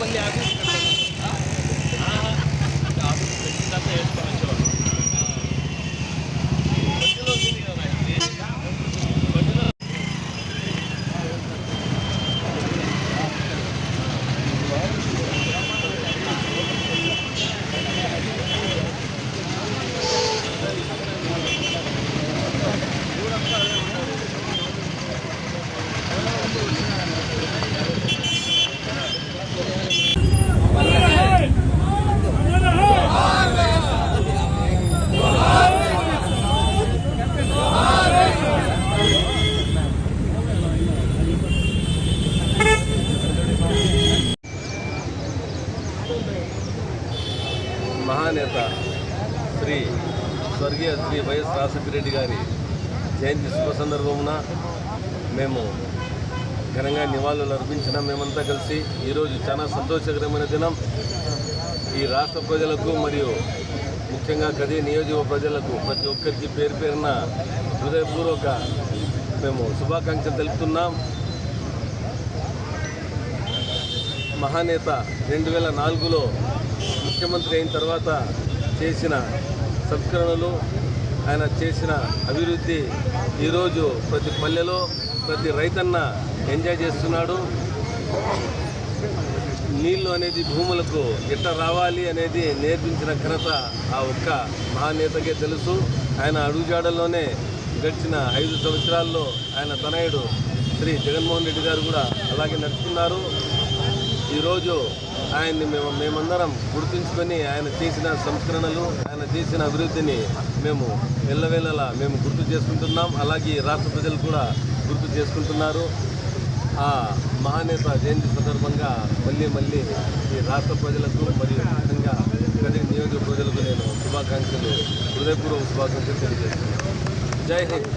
మళ్ళీ office office పెట్టిన తర్వాత వేసుకొని వచ్చేవాళ్ళు మధ్యలో ఉంది కదా మధ్యలో మహానేత స్వర్గీయ శ్రీ వైఎస్ రాజశేఖరరెడ్డి గారి జయంతి శుభ సందర్భమున మేము ఘనంగా నివాళులు అర్పించిన మేమంతా కలిసి ఈరోజు చాలా సంతోషకరమైన దినం. ఈ రాష్ట్ర ప్రజలకు మరియు ముఖ్యంగా గది నియోజక ప్రజలకు ప్రతి ఒక్కరికి పేరు పేరున హృదయపూర్వక మేము శుభాకాంక్షలు తెలుపుతున్నాం. మహానేత 2004లో ముఖ్యమంత్రి అయిన తర్వాత చేసిన సంస్కరణలు, ఆయన చేసిన అభివృద్ధి ఈరోజు ప్రతి పల్లెలో ప్రతి రైతన్న ఎంజాయ్ చేస్తున్నాడు. నీళ్లు అనేది భూములకు ఎట్లా రావాలి అనేది నేర్పించిన ఘనత ఆ ఒక్క మహానేతకే తెలుసు. ఆయన అడుగుజాడల్లోనే గడిచిన 5 సంవత్సరాల్లో ఆయన తనయుడు శ్రీ జగన్మోహన్ రెడ్డి గారు కూడా అలాగే నడుచుకున్నారు. ఈరోజు ఆయన్ని మేమందరం గుర్తుంచుకొని ఆయన చేసిన సంస్కరణలు, ఆయన చేసిన అభివృద్ధిని మేము ఎల్లవేళలా మేము గుర్తు చేసుకుంటున్నాం. అలాగే రాష్ట్ర ప్రజలు కూడా గుర్తు చేసుకుంటున్నారు. ఆ మహానేత జయంతి సందర్భంగా మళ్ళీ ఈ రాష్ట్ర ప్రజలకు మరియు ముఖ్యంగా గది నియోజక ప్రజలకు నేను హృదయపూర్వక శుభాకాంక్షలు తెలియజేస్తున్నాను. జై హింద్.